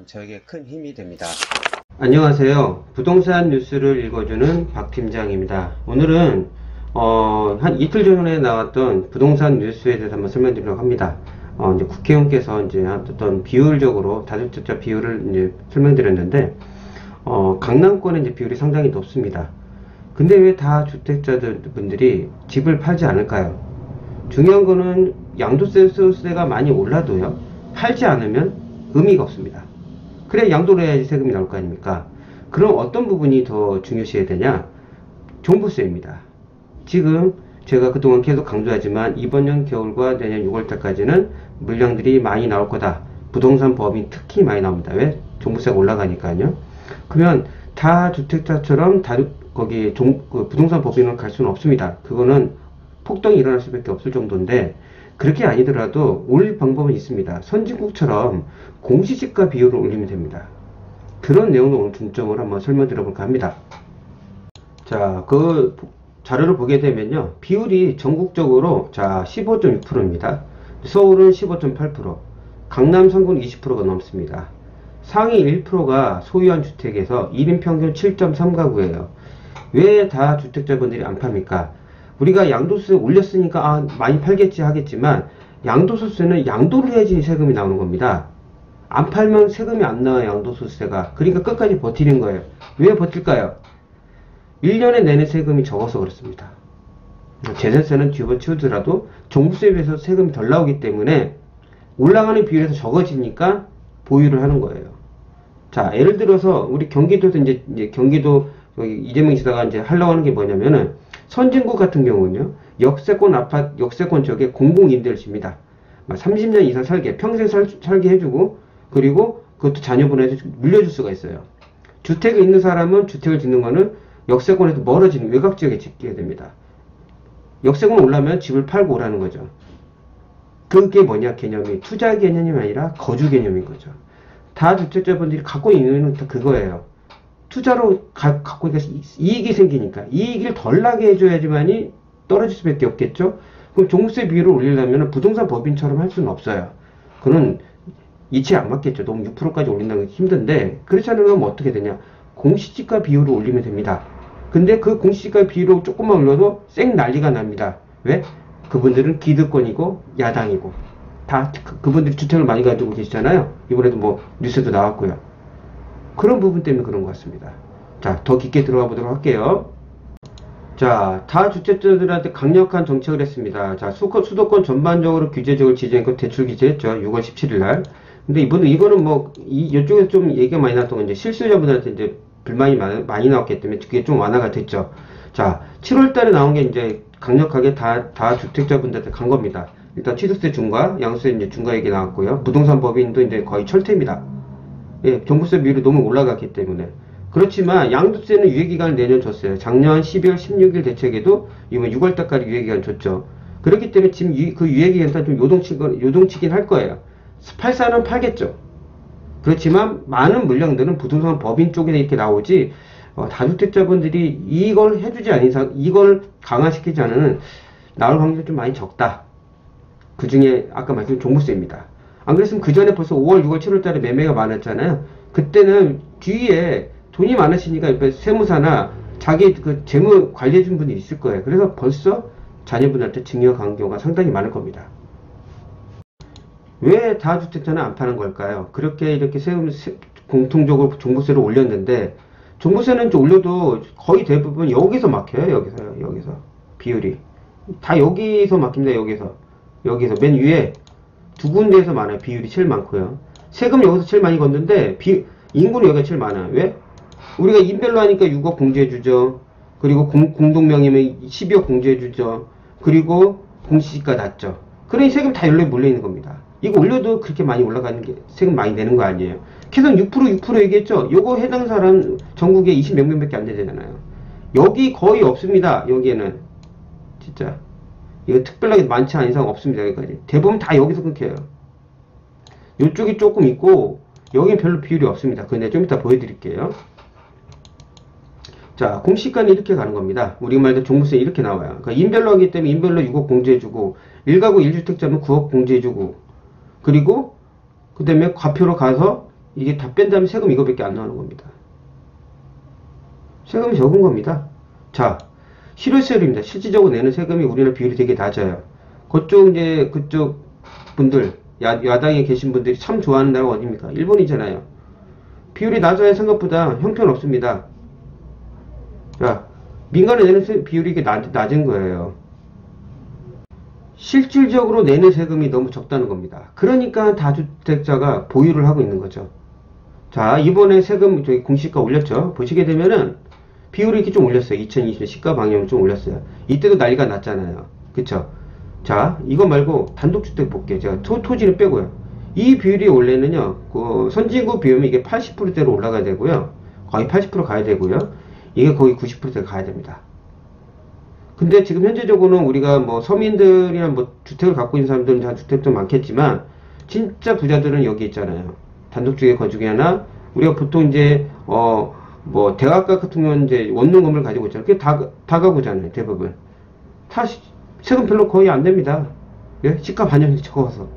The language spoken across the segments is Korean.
저에게 큰 힘이 됩니다. 안녕하세요. 부동산 뉴스를 읽어주는 박 팀장입니다. 오늘은 한 이틀 전에 나왔던 부동산 뉴스에 대해서 한번 설명드리려고 합니다. 이제 국회의원께서 이제 어떤 비율적으로 다주택자 비율을 이제 설명드렸는데, 강남권의 이제 비율이 상당히 높습니다. 근데 왜 다주택자들 분들이 집을 팔지 않을까요? 중요한 거는 양도세가 많이 올라도요, 팔지 않으면 의미가 없습니다. 그래 양도를 해야지 세금이 나올 거 아닙니까? 그럼 어떤 부분이 더 중요시해야 되냐? 종부세입니다. 지금 제가 그동안 계속 강조하지만 이번 년 겨울과 내년 6월달까지는 물량들이 많이 나올 거다. 부동산 법인 특히 많이 나옵니다. 왜? 종부세가 올라가니까요. 그러면 다주택자처럼 부동산 법인을 갈 수는 없습니다. 그거는 폭등이 일어날 수밖에 없을 정도인데, 그렇게 아니더라도 올릴 방법은 있습니다. 선진국처럼 공시지가 비율을 올리면 됩니다. 그런 내용을 오늘 중점으로 한번 설명드려볼까 합니다. 자, 그 자료를 보게 되면요, 비율이 전국적으로 15.6%입니다. 서울은 15.8%, 강남 상구는 20%가 넘습니다. 상위 1%가 소유한 주택에서 1인 평균 7.3가구예요. 왜 다주택자분들이 안 팝니까? 우리가 양도세 올렸으니까 많이 팔겠지 하겠지만, 양도소득세는 양도를 해야지 세금이 나오는 겁니다. 안 팔면 세금이 안 나와요. 양도소득세가. 그러니까 끝까지 버티는 거예요. 왜 버틸까요? 1년에 내는 세금이 적어서 그렇습니다. 재산세는 집어치우더라도 종부세에 비해서 세금이 덜 나오기 때문에 올라가는 비율에서 적어지니까 보유를 하는 거예요. 자, 예를 들어서 우리 경기도에서 이제 경기도 이재명 지사가 이제 하려고 하는 게 뭐냐면은, 선진국 같은 경우는요, 역세권 지역에 공공임대를 줍니다. 30년 이상 살게, 평생 살게 해주고, 그리고 그것도 자녀분한테 물려줄 수가 있어요. 주택이 있는 사람은 주택을 짓는 거는 역세권에서 멀어지는 외곽 지역에 짓게 됩니다. 역세권 올라면 집을 팔고 오라는 거죠. 그게 뭐냐, 개념이 투자 개념이 아니라 거주 개념인 거죠. 다주택자분들이 갖고 있는 건 그거예요. 투자로 갖고 이익이 생기니까 이익을 덜 나게 해줘야지만이 떨어질 수밖에 없겠죠. 그럼 종부세 비율을 올리려면 부동산 법인처럼 할 수는 없어요. 그건 이치에 안 맞겠죠. 너무 6%까지 올린다는 게 힘든데, 그렇지 않으면 어떻게 되냐, 공시지가 비율을 올리면 됩니다. 근데 그 공시지가 비율을 조금만 올려도 쌩 난리가 납니다. 왜? 그분들은 기득권이고 야당이고 다 그분들이 주택을 많이 가지고 계시잖아요. 이번에도 뭐 뉴스에도 나왔고요. 그런 부분 때문에 그런 것 같습니다. 자, 더 깊게 들어가 보도록 할게요. 자, 다주택자들한테 강력한 정책을 했습니다. 자, 수도권 전반적으로 규제적으로 지정했고 대출 규제했죠. 6월 17일 날. 근데 이거는 뭐, 이쪽에서 좀 얘기가 많이 나왔던 건 이제 실수요자분들한테 이제 불만이 많이 나왔기 때문에 그게 좀 완화가 됐죠. 자, 7월 달에 나온 게 이제 강력하게 다주택자분들한테 간 겁니다. 일단 취득세 중과, 양도세 이제 중과 얘기 나왔고요. 부동산 법인도 이제 거의 철퇴입니다. 예, 종부세 비율이 너무 올라갔기 때문에. 그렇지만 양도세는 유예기간을 내년 줬어요. 작년 12월 16일 대책에도 이번 6월달까지 유예기간 줬죠. 그렇기 때문에 지금 그 유예기간 좀 요동치긴 할 거예요. 팔사는 팔겠죠. 그렇지만 많은 물량들은 부동산 법인 쪽에 이렇게 나오지, 다주택자분들이 이걸 해주지 않은 이상, 이걸 강화시키지 않으면 나올 확률이 좀 많이 적다. 그 중에 아까 말씀드린 종부세입니다. 안 그랬으면 그 전에 벌써 5월, 6월, 7월 달에 매매가 많았잖아요. 그때는 뒤에 돈이 많으시니까 세무사나 자기 그 재무 관리해준 분이 있을 거예요. 그래서 벌써 자녀분한테 증여 간 경우가 상당히 많을 겁니다. 왜 다주택자는 안 파는 걸까요? 그렇게 이렇게 공통적으로 종부세를 올렸는데, 종부세는 올려도 거의 대부분 여기서 막혀요. 여기서 비율이 다 여기서 막힙니다. 여기서 맨 위에 두 군데에서 많아요. 비율이 제일 많고요. 세금 여기서 제일 많이 걷는데 인구는 여기가 제일 많아요. 왜? 우리가 인별로 하니까 6억 공제해주죠. 그리고 공동명의면 12억 공제해주죠. 그리고 공시지가 낮죠. 그러니 세금 다 여기에 몰려있는 겁니다. 이거 올려도 그렇게 많이 올라가는 게 세금 많이 내는 거 아니에요. 계속 6% 얘기했죠. 요거 해당 사람 전국에 20몇 명밖에 안 되잖아요. 여기 거의 없습니다. 여기에는 진짜 이거 특별하게 많지 않은 이상 없습니다. 여기까지 대부분 다 여기서 끊겨요. 이쪽이 조금 있고 여긴 별로 비율이 없습니다. 그건 내가 좀 이따 보여드릴게요. 자, 공시지가는 이렇게 가는 겁니다. 우리 말도 종부세 이렇게 나와요. 그러니까 인별로 하기 때문에 인별로 6억 공제해주고, 1가구 1주택자면 9억 공제해주고, 그리고 그 다음에 과표로 가서 이게 다 뺀 다음에 세금 이거밖에 안 나오는 겁니다. 세금이 적은 겁니다. 자, 실효세율입니다. 실질적으로 내는 세금이 우리나라 비율이 되게 낮아요. 그쪽 분들, 야당에 계신 분들이 참 좋아하는 나라가 어디입니까? 일본이잖아요. 비율이 낮아야 생각보다 형편없습니다. 자, 민간에 내는 비율이 이게 낮은 거예요. 실질적으로 내는 세금이 너무 적다는 겁니다. 그러니까 다주택자가 보유를 하고 있는 거죠. 자, 이번에 세금 저기 공시가 올렸죠. 보시게 되면은 비율이 이렇게 좀 올렸어요. 2020년 시가 방향을 좀 올렸어요. 이때도 난리가 났잖아요. 그쵸? 자, 이거 말고 단독주택 볼게요. 제가 토지를 빼고요. 이 비율이 원래는요, 그 선진국 비율은 이게 80%대로 올라가야 되고요. 거의 80% 가야 되고요. 이게 거의 90%대 가야 됩니다. 근데 지금 현재적으로는 우리가 뭐 서민들이나 뭐 주택을 갖고 있는 사람들은 다 주택도 많겠지만, 진짜 부자들은 여기 있잖아요. 단독주택에 거주기 하나, 우리가 보통 이제, 뭐, 대학가 같은 경우는 이제 원룸 건물 가지고 있잖아요. 그게 다 가구잖아요. 대부분. 세금 별로 거의 안 됩니다. 예? 시가 반영이 적어서.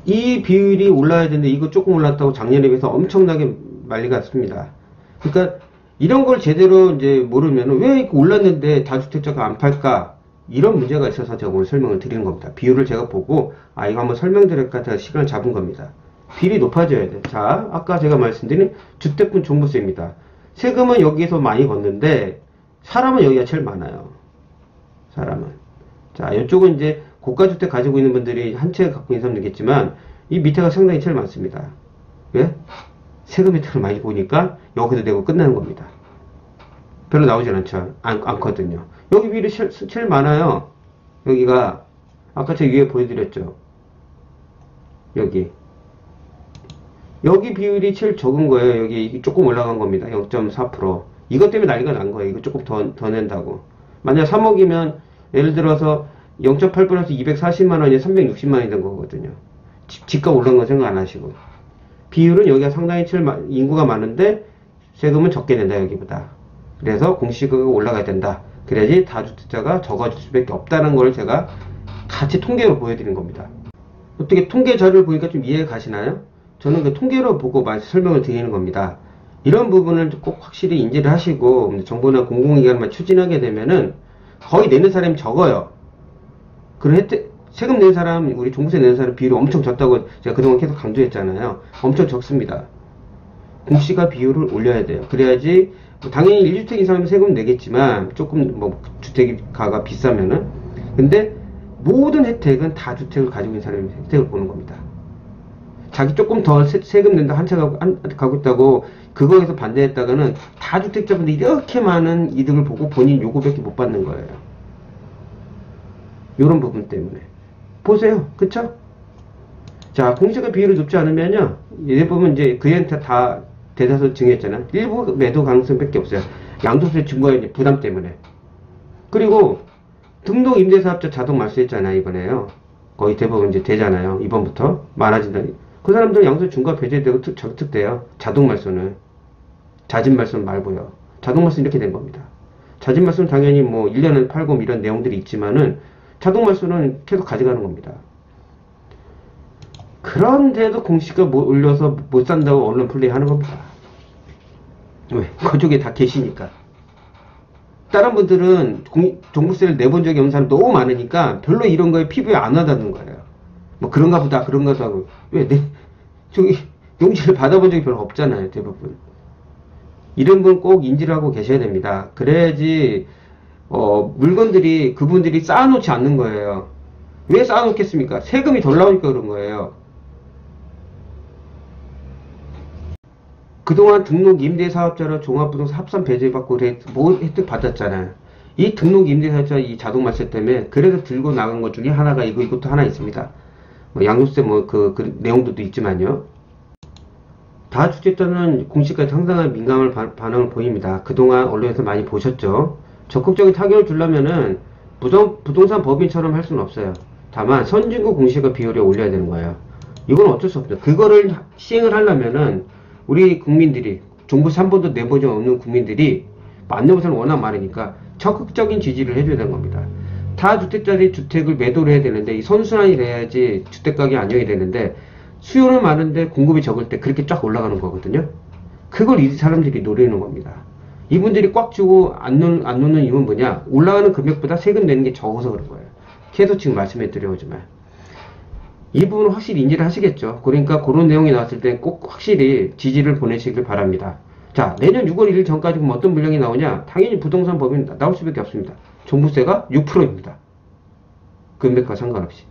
이 비율이 올라야 되는데 이거 조금 올랐다고 작년에 비해서 엄청나게 난리가 났습니다. 그러니까 이런 걸 제대로 이제 모르면 왜 이렇게 올랐는데 다주택자가 안 팔까? 이런 문제가 있어서 제가 오늘 설명을 드리는 겁니다. 비율을 제가 보고 이거 한번 설명드릴까 해서 시간을 잡은 겁니다. 비율이 높아져야 돼. 자, 아까 제가 말씀드린 주택분 종부세입니다. 세금은 여기에서 많이 걷는데 사람은 여기가 제일 많아요. 사람은. 자, 이쪽은 이제 고가주택 가지고 있는 분들이 한 채 갖고 있는 사람들이겠지만 이 밑에가 상당히 제일 많습니다. 왜? 세금 혜택을 많이 보니까 여기도 내고 끝나는 겁니다. 별로 나오진 않거든요. 여기 비율이 제일 많아요. 여기가 아까 제가 위에 보여드렸죠. 여기 비율이 제일 적은 거예요. 여기 조금 올라간 겁니다. 0.4%. 이것 때문에 난리가 난 거예요. 이거 조금 더 낸다고. 만약 3억이면 예를 들어서 0.8%에서 240만원이 360만원이 된 거거든요. 집값 올라간 거 생각 안 하시고. 비율은 여기가 상당히 인구가 많은데 세금은 적게 낸다 여기보다. 그래서 공시가가 올라가야 된다. 그래야지 다주택자가 적어질 수밖에 없다는 걸 제가 같이 통계로 보여드린 겁니다. 어떻게 통계 자료를 보니까 좀 이해가 가시나요? 저는 그 통계로 보고 설명을 드리는 겁니다. 이런 부분을 꼭 확실히 인지를 하시고 정부나 공공기관만 추진하게 되면은 거의 내는 사람이 적어요. 그런 세금 내는 사람, 우리 종부세 내는 사람 비율이 엄청 적다고 제가 그동안 계속 강조했잖아요. 엄청 적습니다. 공시가 비율을 올려야 돼요. 그래야지 당연히 1주택 이상이면 세금 내겠지만 조금 뭐 주택가가 비싸면은 근데 모든 혜택은 다 주택을 가지고 있는 사람이 혜택을 보는 겁니다. 자기 조금 더 세금 낸다 한 채 가고 있다고 그거에서 반대했다가는 다주택자분들이 이렇게 많은 이득을 보고 본인 요거밖에 못 받는 거예요. 요런 부분 때문에 보세요. 그쵸? 자, 공시가 비율이 높지 않으면요 얘 보면 이제 그한테 다 대다수 증여했잖아요. 일부 매도 가능성밖에 없어요. 양도세 증거의 부담 때문에. 그리고 등록 임대사업자 자동 말소했잖아요. 이번에요. 거의 대부분 이제 되잖아요. 이번부터 많아진다. 그 사람들 양도세 중과 배제되고 적특돼요. 자동 말소는. 자진 말소는 말고요. 자동 말소는 이렇게 된 겁니다. 자진 말소는 당연히 뭐 1년에 팔고 이런 내용들이 있지만은 자동 말소는 계속 가져가는 겁니다. 그런데도 공시가 올려서 못 산다고 언론 플레이 하는 겁니다. 왜? 그쪽에 다 계시니까. 다른 분들은 종부세를 내본 적이 없는 사람 너무 많으니까 별로 이런 거에 피부에 안 와닿는 거예요. 뭐 그런가 보다 하고. 왜? 저기 용지를 받아본 적이 별로 없잖아요. 대부분. 이런 분 꼭 인지를 하고 계셔야 됩니다. 그래야지 물건들이 그분들이 쌓아놓지 않는 거예요. 왜 쌓아놓겠습니까? 세금이 덜 나오니까 그런 거예요. 그동안 등록 임대사업자로 종합부동산 합산 배제받고 뭐 혜택 받았잖아요. 이 등록 임대사업자 이 자동말세 때문에 그래서 들고 나간 것 중에 하나가 이것도 하나 있습니다. 뭐 양도세 그 내용들도 있지만요. 다주택자는 공시가에 상당한 민감한 반응을 보입니다. 그동안 언론에서 많이 보셨죠. 적극적인 타격을 주려면은 부동산 법인처럼 할 수는 없어요. 다만 선진국 공시가 비율을 올려야 되는 거예요. 이건 어쩔 수 없죠. 그거를 시행을 하려면은 우리 국민들이 종부세 한 번도 내본 적 없는 국민들이 만나본 사람이 워낙 많으니까 적극적인 지지를 해줘야 되는 겁니다. 다주택자들이 주택을 매도를 해야 되는데 이 선순환이 돼야지 주택가격이 안정이 되는데 수요는 많은데 공급이 적을 때 그렇게 쫙 올라가는 거거든요. 그걸 이 사람들이 노리는 겁니다. 이분들이 꽉 주고 안 놓는 이유는 뭐냐? 올라가는 금액보다 세금 내는 게 적어서 그런 거예요. 계속 지금 말씀해 드려오지만. 이 부분은 확실히 인지를 하시겠죠. 그러니까 그런 내용이 나왔을 때 꼭 확실히 지지를 보내시길 바랍니다. 자, 내년 6월 1일 전까지 그럼 어떤 물량이 나오냐? 당연히 부동산 법인 나올 수밖에 없습니다. 종부세가 6%입니다. 금액과 상관없이.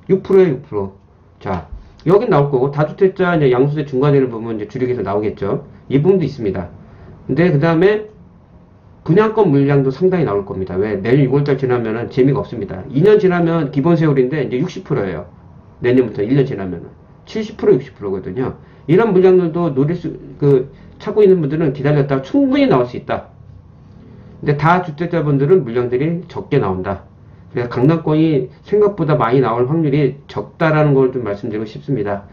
6%에요, 6%. 자, 여긴 나올 거고, 다주택자 이제 양수세 중과세를 보면 이제 줄이기서 나오겠죠. 이 부분도 있습니다. 근데 그 다음에 분양권 물량도 상당히 나올 겁니다. 왜? 내년 6월달 지나면은 재미가 없습니다. 2년 지나면 기본 세율인데 이제 60%예요. 내년부터 1년 지나면은 70% 60%거든요. 이런 물량들도 찾고 있는 분들은 기다렸다가 충분히 나올 수 있다. 근데 다주택자분들은 물량들이 적게 나온다. 그래서 강남권이 생각보다 많이 나올 확률이 적다라는 걸 좀 말씀드리고 싶습니다.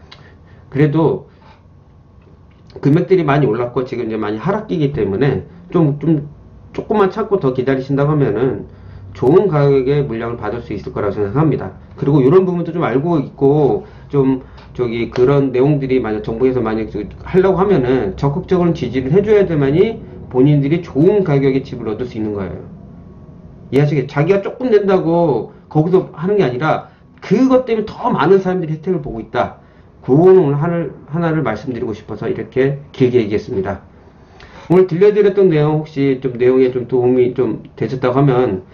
그래도 금액들이 많이 올랐고 지금 이제 많이 하락기이기 때문에 조금만 참고 더 기다리신다고 하면은 좋은 가격의 물량을 받을 수 있을 거라고 생각합니다. 그리고 이런 부분도 좀 알고 있고 그런 내용들이 만약 정부에서 만약 하려고 하면은 적극적으로 지지를 해줘야 되만이 본인들이 좋은 가격의 집을 얻을 수 있는 거예요. 이해하시겠죠? 자기가 조금 낸다고 거기서 하는 게 아니라 그것 때문에 더 많은 사람들이 혜택을 보고 있다. 그거는 오늘 하나를 말씀드리고 싶어서 이렇게 길게 얘기했습니다. 오늘 들려드렸던 내용 혹시 좀 내용에 좀 도움이 좀 되셨다고 하면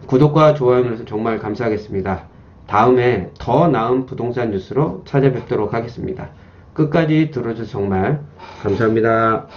구독과 좋아요 눌러서 정말 감사하겠습니다. 다음에 더 나은 부동산 뉴스로 찾아뵙도록 하겠습니다. 끝까지 들어주셔서 정말 감사합니다.